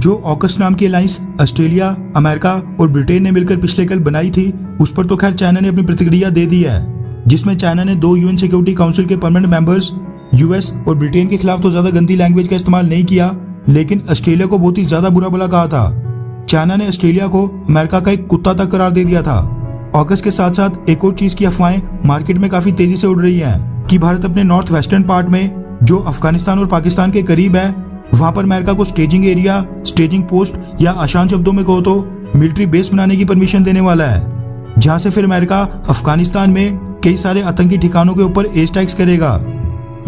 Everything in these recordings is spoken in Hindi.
जो ऑकस नाम की अलायंस ऑस्ट्रेलिया, अमेरिका और ब्रिटेन ने मिलकर पिछले कल बनाई थी, उस पर तो खैर चाइना ने अपनी प्रतिक्रिया दे दी है, जिसमें चाइना ने 2 यूएन सिक्योरिटी काउंसिल के परमानेंट मेंबर्स यूएस और ब्रिटेन के खिलाफ तो ज्यादा गंदी लैंग्वेज का इस्तेमाल नहीं किया, लेकिन ऑस्ट्रेलिया को बहुत ही ज्यादा बुरा भला कहा था। चाइना ने ऑस्ट्रेलिया को अमेरिका का एक कुत्ता तक करार दे दिया था। ऑकस के साथ साथ एक और चीज की अफवाहें मार्केट में काफी तेजी से उड़ रही हैं कि भारत अपने नॉर्थ वेस्टर्न पार्ट में, जो अफगानिस्तान और पाकिस्तान के करीब है, वहां पर अमेरिका को स्टेजिंग एरिया, स्टेजिंग पोस्ट या आसान शब्दों में कहो तो मिलिट्री बेस बनाने की परमिशन देने वाला है, जहां से फिर अमेरिका अफगानिस्तान में कई सारे आतंकी ठिकानों के ऊपर एयर स्ट्राइक्स करेगा।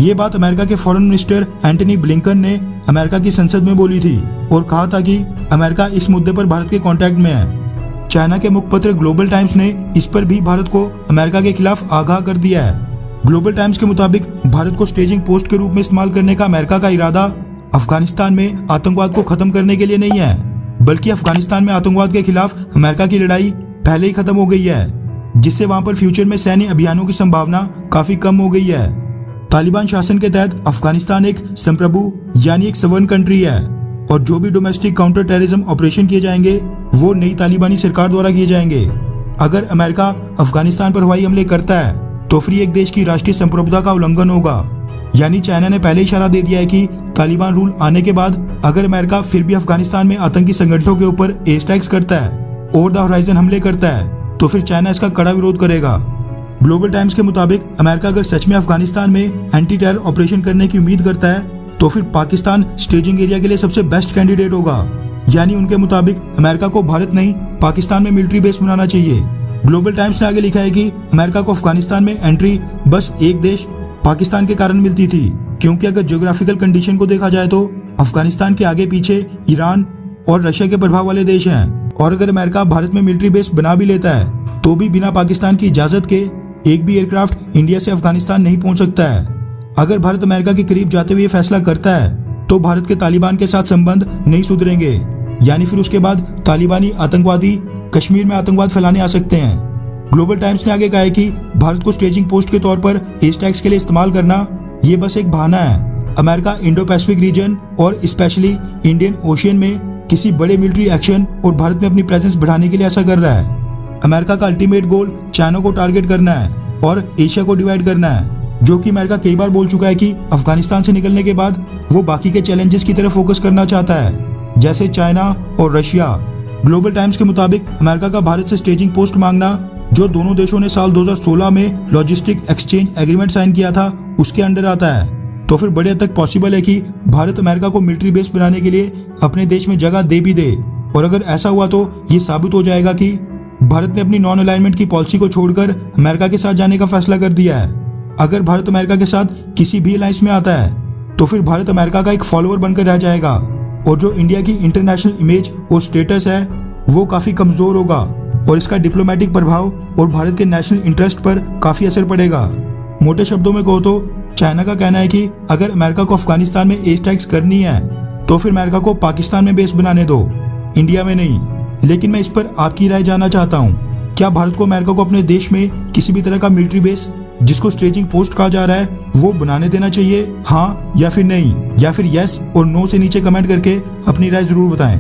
ये बात अमेरिका के फॉरेन मिनिस्टर एंटनी ब्लिंकन ने अमेरिका की संसद में बोली थी और कहा था कि अमेरिका इस मुद्दे पर भारत के कांटेक्ट में है। चाइना के मुखपत्र ग्लोबल टाइम्स ने इस पर भी भारत को अमेरिका के खिलाफ आगाह कर दिया है। ग्लोबल टाइम्स के मुताबिक भारत को स्टेजिंग पोस्ट के रूप में इस्तेमाल करने का अमेरिका का इरादा अफगानिस्तान में आतंकवाद को खत्म करने के लिए नहीं है, बल्कि अफगानिस्तान में आतंकवाद के खिलाफ अमेरिका की लड़ाई पहले ही खत्म हो गई है, जिससे वहां पर फ्यूचर में सैन्य अभियानों की संभावना काफी कम हो गई है। तालिबान शासन के तहत अफगानिस्तान एक संप्रभु यानी एक सवर्न कंट्री है और जो भी डोमेस्टिक काउंटर टेररिज्म ऑपरेशन किए जाएंगे वो नई तालिबानी सरकार द्वारा किए जाएंगे। अगर अमेरिका अफगानिस्तान पर हवाई हमले करता है तो फिर एक देश की राष्ट्रीय संप्रभुता का उल्लंघन होगा। यानी चाइना ने पहले इशारा दे दिया है कि तालिबान रूल आने के बाद अगर अमेरिका फिर भी अफगानिस्तान में आतंकी संगठनों के ऊपर एयर स्ट्राइक्स करता है, ओवर द होराइजन हमले करता है, तो फिर चाइना इसका कड़ा विरोध करेगा। ग्लोबल टाइम्स के मुताबिक अमेरिका अगर सच में अफगानिस्तान में एंटी टेरर ऑपरेशन करने की उम्मीद करता है तो फिर पाकिस्तान स्टेजिंग एरिया के लिए सबसे बेस्ट कैंडिडेट होगा। यानी उनके मुताबिक अमेरिका को भारत नहीं पाकिस्तान में मिलिट्री बेस बनाना चाहिए। ग्लोबल टाइम्स ने आगे लिखा है कि अमेरिका को अफगानिस्तान में एंट्री बस एक देश पाकिस्तान के कारण मिलती थी, क्योंकि अगर ज्योग्राफिकल कंडीशन को देखा जाए तो अफगानिस्तान के आगे पीछे ईरान और रशिया के प्रभाव वाले देश हैं, और अगर अमेरिका भारत में मिलिट्री बेस बना भी लेता है तो भी बिना पाकिस्तान की इजाजत के एक भी एयरक्राफ्ट इंडिया से अफगानिस्तान नहीं पहुंच सकता है। अगर भारत अमेरिका के करीब जाते हुए ये फैसला करता है तो भारत के तालिबान के साथ संबंध नहीं सुधरेंगे, यानी फिर उसके बाद तालिबानी आतंकवादी कश्मीर में आतंकवाद फैलाने आ सकते हैं। ग्लोबल टाइम्स ने आगे कहा है कि भारत को स्टेजिंग पोस्ट के तौर पर एयर स्ट्राइक्स के लिए इस्तेमाल करना ये बस एक बहाना है। अमेरिका इंडो पैसिफिक रीजन और स्पेशली इंडियन ओशियन में किसी बड़े मिलिट्री एक्शन और भारत में अपनी प्रेजेंस बढ़ाने के लिए ऐसा कर रहा है। अमेरिका का अल्टीमेट गोल चाइना को टारगेट करना है और एशिया को डिवाइड करना है, जो कि अमेरिका कई बार बोल चुका है कि अफगानिस्तान से निकलने के बाद वो बाकी के चैलेंजेस की तरफ फोकस करना चाहता है, जैसे चाइना और रशिया। ग्लोबल टाइम्स के मुताबिक अमेरिका का भारत से स्टेजिंग पोस्ट मांगना, जो दोनों देशों ने साल 2016 में लॉजिस्टिक एक्सचेंज एग्रीमेंट साइन किया था, उसके अंडर आता है। तो फिर बड़े हद तक पॉसिबल है कि भारत अमेरिका को मिलिट्री बेस बनाने के लिए अपने देश में जगह दे भी दे, और अगर ऐसा हुआ तो ये साबित हो जाएगा कि भारत ने अपनी नॉन अलाइनमेंट की पॉलिसी को छोड़कर अमेरिका के साथ जाने का फैसला कर दिया है। अगर भारत अमेरिका के साथ किसी भी अलायंस में आता है तो फिर भारत अमेरिका का एक फॉलोअर बनकर रह जाएगा, और जो इंडिया की इंटरनेशनल इमेज और स्टेटस है वो काफी कमजोर होगा, और इसका डिप्लोमेटिक प्रभाव और भारत के नेशनल इंटरेस्ट पर काफी असर पड़ेगा। मोटे शब्दों में कहो तो चाइना का कहना है कि अगर अमेरिका को अफगानिस्तान में एयर स्ट्राइक्स करनी है तो फिर अमेरिका को पाकिस्तान में बेस बनाने दो, इंडिया में नहीं। लेकिन मैं इस पर आपकी राय जानना चाहता हूँ, क्या भारत को अमेरिका को अपने देश में किसी भी तरह का मिलिट्री बेस, जिसको स्टेजिंग पोस्ट कहा जा रहा है, वो बनाने देना चाहिए, हाँ या फिर नहीं, या फिर यस और नो से नीचे कमेंट करके अपनी राय जरूर बताएं।